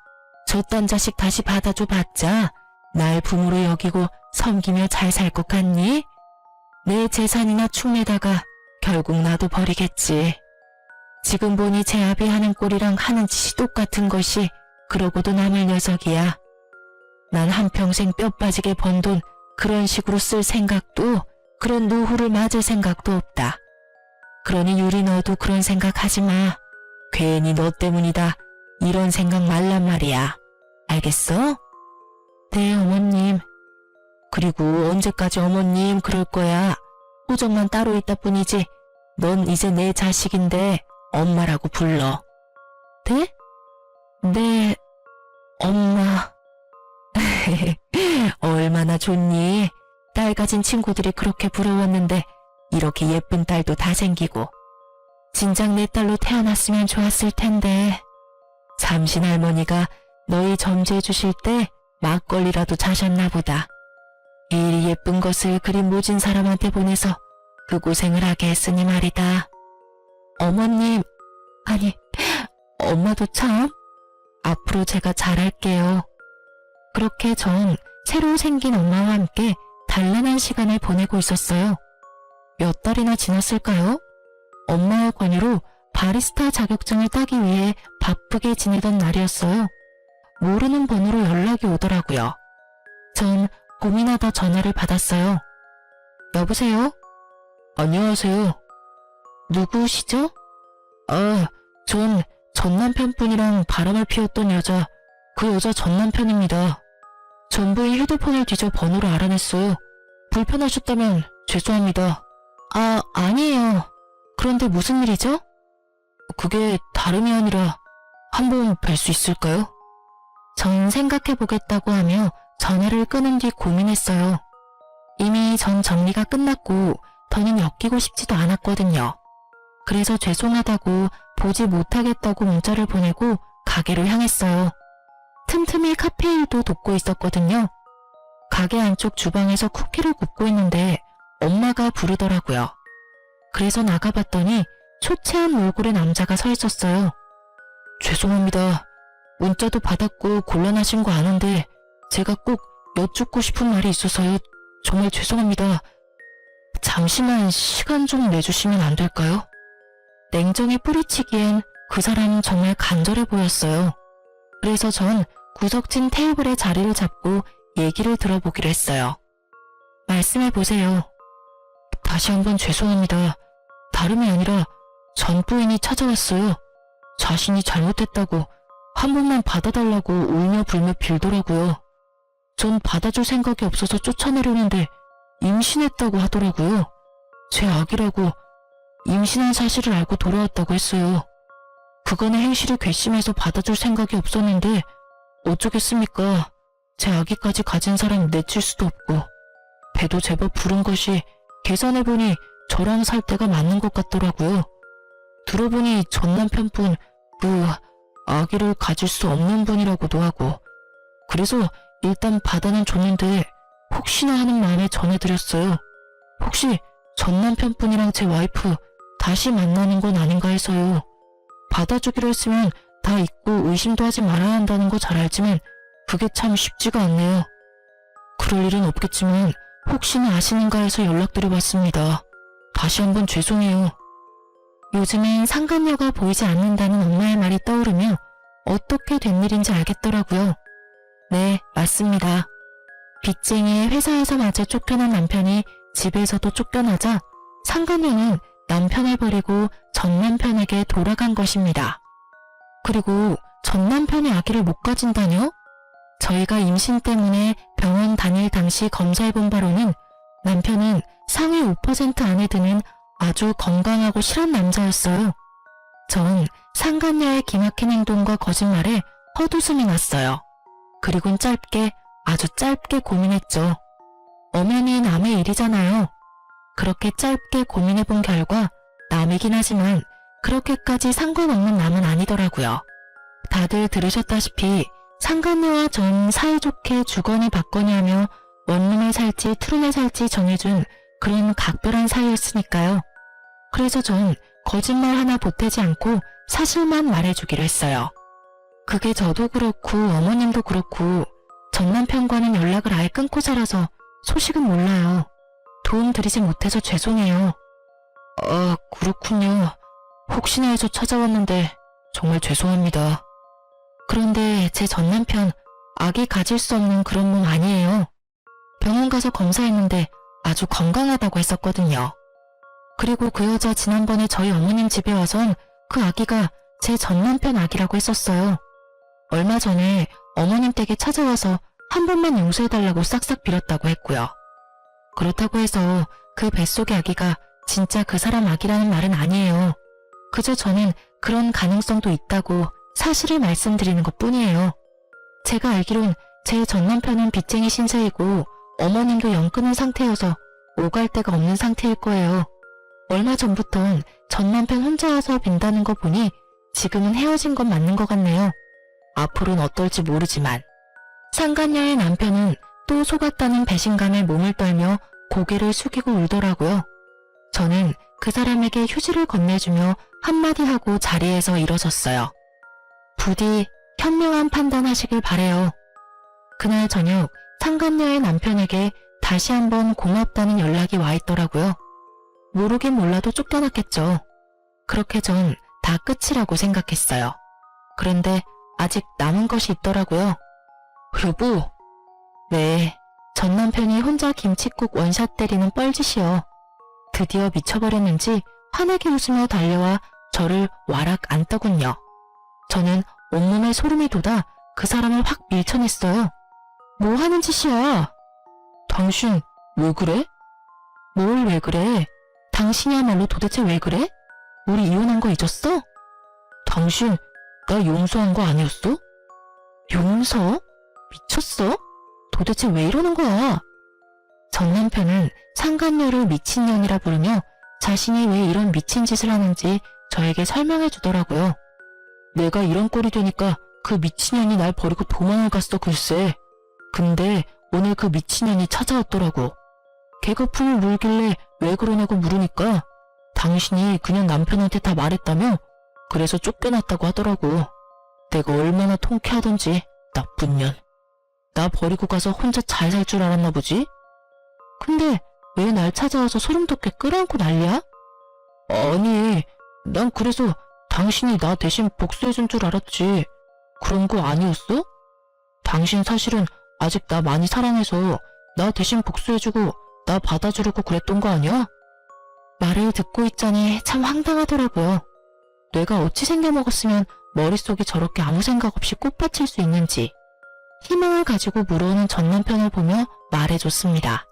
저딴 자식 다시 받아줘 봤자 날 부모로 여기고 섬기며 잘 살 것 같니? 내 재산이나 축내다가 결국 나도 버리겠지. 지금 보니 제 아비 하는 꼴이랑 하는 짓이 똑같은 것이 그러고도 남을 녀석이야. 난 한평생 뼈 빠지게 번 돈 그런 식으로 쓸 생각도 그런 노후를 맞을 생각도 없다. 그러니 유리 너도 그런 생각하지 마. 괜히 너 때문이다. 이런 생각 말란 말이야. 알겠어? 네 어머님. 그리고 언제까지 어머님 그럴 거야. 호적만 따로 있다 뿐이지 넌 이제 내 자식인데 엄마라고 불러. 네? 네, 엄마. 얼마나 좋니? 딸 가진 친구들이 그렇게 부러웠는데 이렇게 예쁜 딸도 다 생기고. 진작 내 딸로 태어났으면 좋았을 텐데. 삼신 할머니가 너희 점지해 주실 때 막걸리라도 자셨나 보다. 이리 예쁜 것을 그리 모진 사람한테 보내서 그 고생을 하게 했으니 말이다. 어머님, 아니, 엄마도 참. 앞으로 제가 잘할게요. 그렇게 전 새로 생긴 엄마와 함께 단란한 시간을 보내고 있었어요. 몇 달이나 지났을까요? 엄마의 권유로 바리스타 자격증을 따기 위해 바쁘게 지내던 날이었어요. 모르는 번호로 연락이 오더라고요. 전 고민하다 전화를 받았어요. 여보세요? 안녕하세요. 누구시죠? 전 남편분이랑 바람을 피웠던 여자, 그 여자 전 남편입니다. 전부의 휴대폰을 뒤져 번호를 알아냈어요. 불편하셨다면 죄송합니다. 아니에요. 그런데 무슨 일이죠? 그게 다름이 아니라 한번 뵐 수 있을까요? 전 생각해보겠다고 하며 전화를 끊은 뒤 고민했어요. 이미 전 정리가 끝났고 더는 엮이고 싶지도 않았거든요. 그래서 죄송하다고 보지 못하겠다고 문자를 보내고 가게로 향했어요. 틈틈이 카페일도 돕고 있었거든요. 가게 안쪽 주방에서 쿠키를 굽고 있는데 엄마가 부르더라고요. 그래서 나가봤더니 초췌한 얼굴의 남자가 서 있었어요. 죄송합니다. 문자도 받았고 곤란하신 거 아는데 제가 꼭 여쭙고 싶은 말이 있어서요. 정말 죄송합니다. 잠시만 시간 좀 내주시면 안 될까요? 냉정히 뿌리치기엔 그 사람은 정말 간절해 보였어요. 그래서 전 구석진 테이블에 자리를 잡고 얘기를 들어보기로 했어요. 말씀해보세요. 다시 한번 죄송합니다. 다름이 아니라 전 부인이 찾아왔어요. 자신이 잘못했다고 한 번만 받아달라고 울며 불며 빌더라고요. 전 받아줄 생각이 없어서 쫓아내려는데 임신했다고 하더라고요. 제 아기라고 임신한 사실을 알고 돌아왔다고 했어요. 그간의 행실이 괘씸해서 받아줄 생각이 없었는데 어쩌겠습니까. 제 아기까지 가진 사람 내칠 수도 없고 배도 제법 부른 것이 계산해보니 저랑 살 때가 맞는 것 같더라고요. 들어보니 전 남편분 아기를 가질 수 없는 분이라고도 하고 그래서 일단 받아는 줬는데 혹시나 하는 마음에 전해드렸어요. 혹시 전 남편분이랑 제 와이프 다시 만나는 건 아닌가 해서요. 받아주기로 했으면 다 잊고 의심도 하지 말아야 한다는 거 잘 알지만 그게 참 쉽지가 않네요. 그럴 일은 없겠지만 혹시나 아시는가 해서 연락드려봤습니다. 다시 한번 죄송해요. 요즘엔 상간녀가 보이지 않는다는 엄마의 말이 떠오르며 어떻게 된 일인지 알겠더라고요. 네, 맞습니다. 빚쟁이의 회사에서마저 쫓겨난 남편이 집에서도 쫓겨나자 상간녀는 남편을 버리고 전 남편에게 돌아간 것입니다. 그리고 전 남편이 아기를 못 가진다뇨? 저희가 임신 때문에 병원 다닐 당시 검사해본 바로는 남편은 상위 5% 안에 드는 아주 건강하고 실한 남자였어요. 전 상간녀의 기막힌 행동과 거짓말에 헛웃음이 났어요. 그리곤 아주 짧게 고민했죠. 엄연히 남의 일이잖아요. 그렇게 짧게 고민해본 결과 남이긴 하지만 그렇게까지 상관없는 남은 아니더라고요. 다들 들으셨다시피 상간녀와 전 사이좋게 주거니 받거니 하며 원룸에 살지 투룸에 살지 정해준 그런 각별한 사이였으니까요. 그래서 전 거짓말 하나 보태지 않고 사실만 말해주기로 했어요. 그게 저도 그렇고 어머님도 그렇고 전 남편과는 연락을 아예 끊고 살아서 소식은 몰라요. 도움 드리지 못해서 죄송해요. 그렇군요. 혹시나 해서 찾아왔는데 정말 죄송합니다. 그런데 제 전 남편 아기 가질 수 없는 그런 몸 아니에요. 병원 가서 검사했는데 아주 건강하다고 했었거든요. 그리고 그 여자 지난번에 저희 어머님 집에 와선 그 아기가 제 전 남편 아기라고 했었어요. 얼마 전에 어머님 댁에 찾아와서 한 번만 용서해달라고 싹싹 빌었다고 했고요. 그렇다고 해서 그 뱃속의 아기가 진짜 그 사람 아기라는 말은 아니에요. 그저 저는 그런 가능성도 있다고 사실을 말씀드리는 것뿐이에요. 제가 알기론 제 전 남편은 빚쟁이 신세이고 어머님도 영 끊은 상태여서 오갈 데가 없는 상태일 거예요. 얼마 전부턴 전 남편 혼자 와서 빈다는 거 보니 지금은 헤어진 건 맞는 것 같네요. 앞으로는 어떨지 모르지만. 상간녀의 남편은 또 속았다는 배신감에 몸을 떨며 고개를 숙이고 울더라고요. 저는 그 사람에게 휴지를 건네주며 한마디 하고 자리에서 일어섰어요. 부디 현명한 판단하시길 바래요. 그날 저녁 상간녀의 남편에게 다시 한번 고맙다는 연락이 와 있더라고요. 모르긴 몰라도 쫓겨났겠죠. 그렇게 전 다 끝이라고 생각했어요. 그런데 아직 남은 것이 있더라고요. 여보. 네, 전 남편이 혼자 김칫국 원샷 때리는 뻘짓이요. 드디어 미쳐버렸는지 환하게 웃으며 달려와 저를 와락 안더군요. 저는 온몸에 소름이 돋아 그 사람을 확 밀쳐냈어요. 뭐 하는 짓이야? 당신 왜 그래? 뭘 왜 그래? 당신이야말로 도대체 왜 그래? 우리 이혼한 거 잊었어? 당신 나 용서한 거 아니었어? 용서? 미쳤어? 도대체 왜 이러는 거야? 전 남편은 상간녀를 미친년이라 부르며 자신이 왜 이런 미친 짓을 하는지 저에게 설명해 주더라고요. 내가 이런 꼴이 되니까 그 미친년이 날 버리고 도망을 갔어 글쎄. 근데 오늘 그 미친년이 찾아왔더라고. 개거품을 물길래 왜 그러냐고 물으니까 당신이 그냥 남편한테 다 말했다며? 그래서 쫓겨났다고 하더라고. 내가 얼마나 통쾌하던지. 나쁜 년. 나 버리고 가서 혼자 잘 살 줄 알았나 보지? 근데 왜 날 찾아와서 소름 돋게 끌어안고 난리야? 아니, 난 그래서 당신이 나 대신 복수해준 줄 알았지. 그런 거 아니었어? 당신 사실은 아직 나 많이 사랑해서 나 대신 복수해주고 나 받아주려고 그랬던 거 아니야? 말을 듣고 있자니 참 황당하더라고요. 뇌가 어찌 생겨먹었으면 머릿속이 저렇게 아무 생각 없이 꽃받칠 수 있는지 희망을 가지고 물어오는 전 남편을 보며 말해줬습니다.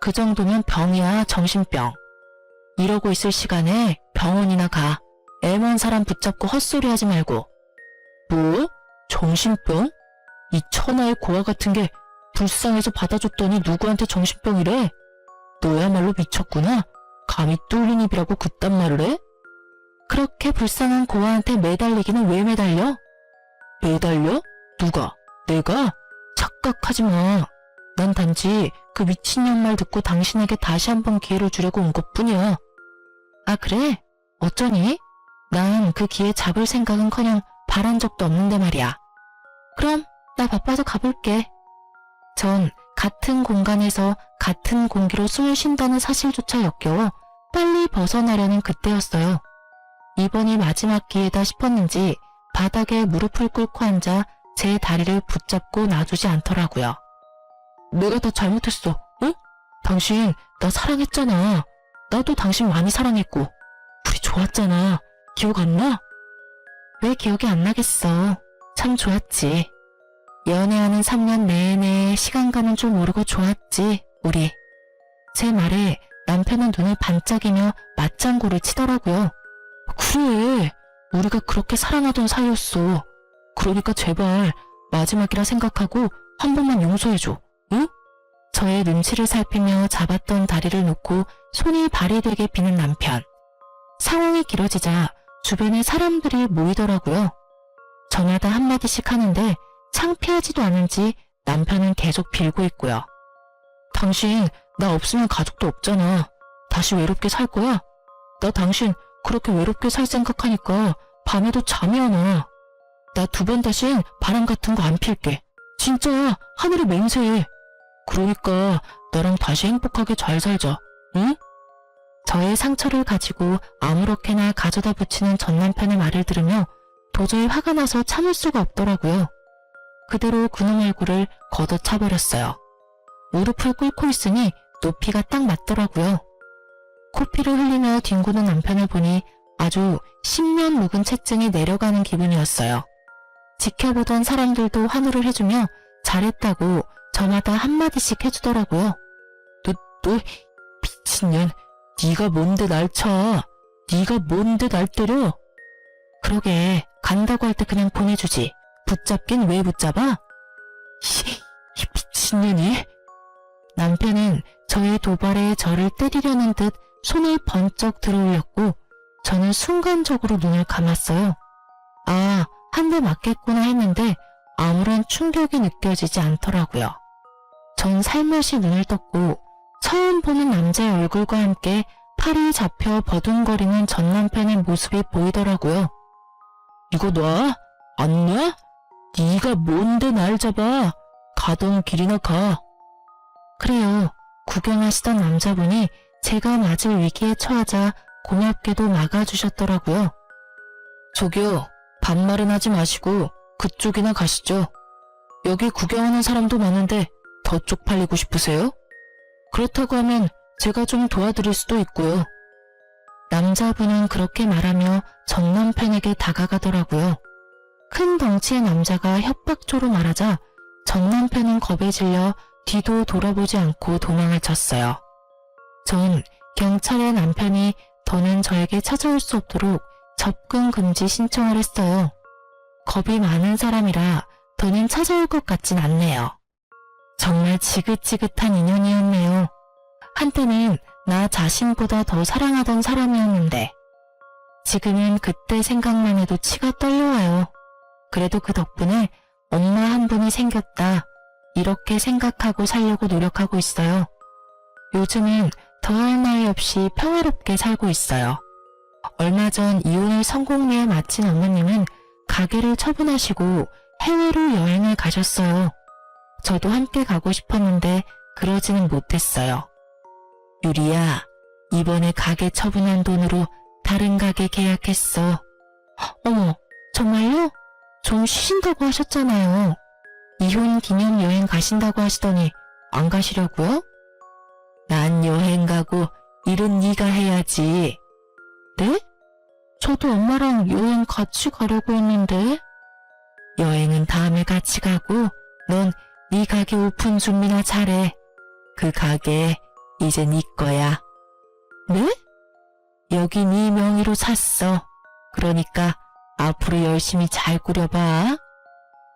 그 정도면 병이야, 정신병. 이러고 있을 시간에 병원이나 가. 애먼 사람 붙잡고 헛소리하지 말고. 뭐? 정신병? 이 천하의 고아 같은 게 불쌍해서 받아줬더니 누구한테 정신병이래? 너야말로 미쳤구나. 감히 뚫린 입이라고 그딴 말을 해? 그렇게 불쌍한 고아한테 매달리기는 왜 매달려? 매달려? 누가? 내가? 착각하지 마. 난 단지 그 미친년 말 듣고 당신에게 다시 한번 기회를 주려고 온 것뿐이야. 아 그래? 어쩌니? 난 그 기회 잡을 생각은커녕 바란 적도 없는데 말이야. 그럼 나 바빠서 가볼게. 전 같은 공간에서 같은 공기로 숨을 쉰다는 사실조차 역겨워 빨리 벗어나려는 그때였어요. 이번이 마지막 기회다 싶었는지 바닥에 무릎을 꿇고 앉아 제 다리를 붙잡고 놔두지 않더라고요. 내가 다 잘못했어, 응? 당신 나 사랑했잖아. 나도 당신 많이 사랑했고 우리 좋았잖아. 기억 안 나? 왜 기억이 안 나겠어. 참 좋았지. 연애하는 3년 내내 시간 가는 줄 모르고 좋았지, 우리. 제 말에 남편은 눈을 반짝이며 맞장구를 치더라고요. 그래, 우리가 그렇게 사랑하던 사이였어. 그러니까 제발 마지막이라 생각하고 한 번만 용서해줘, 응? 저의 눈치를 살피며 잡았던 다리를 놓고 손이 발이 되게 비는 남편. 상황이 길어지자 주변에 사람들이 모이더라고요. 저마다 한마디씩 하는데 창피하지도 않은지 남편은 계속 빌고 있고요. 당신 나 없으면 가족도 없잖아. 다시 외롭게 살 거야? 나 당신 그렇게 외롭게 살 생각하니까 밤에도 잠이 안 와. 나 2번 다신 바람 같은 거 안 필게. 진짜 하늘이 맹세해. 그러니까 나랑 다시 행복하게 잘 살자. 응? 저의 상처를 가지고 아무렇게나 가져다 붙이는 전 남편의 말을 들으며 도저히 화가 나서 참을 수가 없더라고요. 그대로 그놈 얼굴을 걷어차버렸어요. 무릎을 꿇고 있으니 높이가 딱 맞더라고요. 코피를 흘리며 뒹구는 남편을 보니 아주 10년 묵은 체증이 내려가는 기분이었어요. 지켜보던 사람들도 환호를 해주며 잘했다고 저마다 한마디씩 해주더라고요. 너 미친년, 네가 뭔데 날 쳐? 네가 뭔데 날 때려? 그러게, 간다고 할 때 그냥 보내주지. 붙잡긴 왜 붙잡아? 이 미친년이? 남편은 저의 도발에 저를 때리려는 듯 손을 번쩍 들어올렸고 저는 순간적으로 눈을 감았어요. 아, 한 대 맞겠구나 했는데 아무런 충격이 느껴지지 않더라고요. 전 살며시 눈을 떴고 처음 보는 남자의 얼굴과 함께 팔이 잡혀 버둥거리는 전 남편의 모습이 보이더라고요. 이거 놔? 안 놔? 네가 뭔데 날 잡아? 가던 길이나 가. 그래요. 구경하시던 남자분이 제가 맞을 위기에 처하자 고맙게도 막아주셨더라고요. 저기요, 반말은 하지 마시고 그쪽이나 가시죠. 여기 구경하는 사람도 많은데 더 쪽팔리고 싶으세요? 그렇다고 하면 제가 좀 도와드릴 수도 있고요. 남자분은 그렇게 말하며 전 남편에게 다가가더라고요. 큰 덩치의 남자가 협박조로 말하자 전 남편은 겁에 질려 뒤도 돌아보지 않고 도망을 쳤어요. 전 경찰의 남편이 더는 저에게 찾아올 수 없도록 접근 금지 신청을 했어요. 겁이 많은 사람이라 더는 찾아올 것 같진 않네요. 정말 지긋지긋한 인연이었네요. 한때는 나 자신보다 더 사랑하던 사람이었는데 지금은 그때 생각만 해도 치가 떨려와요. 그래도 그 덕분에 엄마 한 분이 생겼다. 이렇게 생각하고 살려고 노력하고 있어요. 요즘은 더할 나위 없이 평화롭게 살고 있어요. 얼마 전 이혼을 성공리에 마친 어머님은 가게를 처분하시고 해외로 여행을 가셨어요. 저도 함께 가고 싶었는데 그러지는 못했어요. 유리야, 이번에 가게 처분한 돈으로 다른 가게 계약했어. 어머, 정말요? 좀 쉬신다고 하셨잖아요. 이혼 기념 여행 가신다고 하시더니 안 가시려고요? 난 여행 가고 일은 네가 해야지. 네? 저도 엄마랑 여행 같이 가려고 했는데. 여행은 다음에 같이 가고 넌 네 가게 오픈 준비나 잘해. 그 가게 이제 네 거야. 네? 여기 네 명의로 샀어. 그러니까 앞으로 열심히 잘 꾸려봐.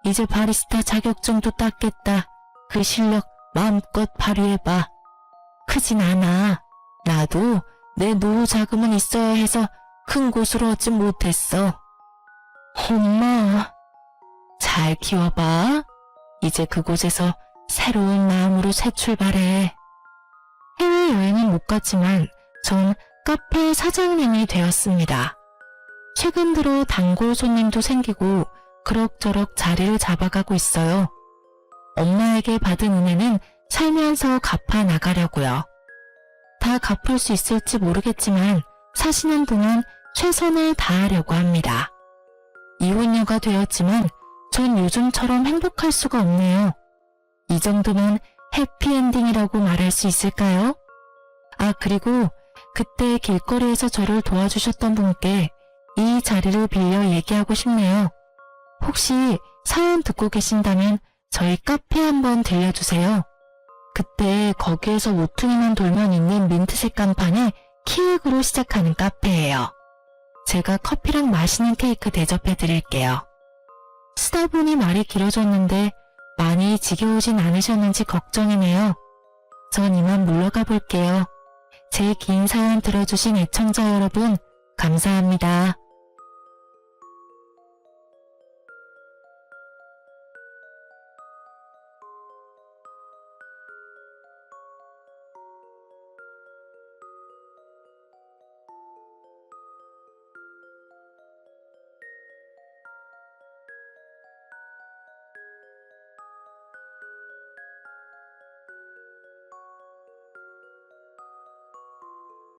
이제 바리스타 자격증도 땄겠다. 그 실력 마음껏 발휘해봐. 크진 않아. 나도 내 노후 자금은 있어야 해서 큰 곳으로 얻지 못했어. 엄마, 잘 키워봐. 이제 그곳에서 새로운 마음으로 새 출발해. 해외여행은 못 갔지만 전 카페 사장님이 되었습니다. 최근 들어 단골 손님도 생기고 그럭저럭 자리를 잡아가고 있어요. 엄마에게 받은 은혜는 살면서 갚아 나가려고요. 다 갚을 수 있을지 모르겠지만 사시는 동안 최선을 다하려고 합니다. 이혼녀가 되었지만 전 요즘처럼 행복할 수가 없네요. 이 정도면 해피엔딩이라고 말할 수 있을까요? 아, 그리고 그때 길거리에서 저를 도와주셨던 분께 이 자리를 빌려 얘기하고 싶네요. 혹시 사연 듣고 계신다면 저희 카페 한번 들려주세요. 그때 거기에서 모퉁이만 돌면 있는 민트색 간판에 키읔으로 시작하는 카페예요. 제가 커피랑 맛있는 케이크 대접해 드릴게요. 쓰다 보니 말이 길어졌는데 많이 지겨우진 않으셨는지 걱정이네요. 전 이만 물러가 볼게요. 제 긴 사연 들어주신 애청자 여러분, 감사합니다.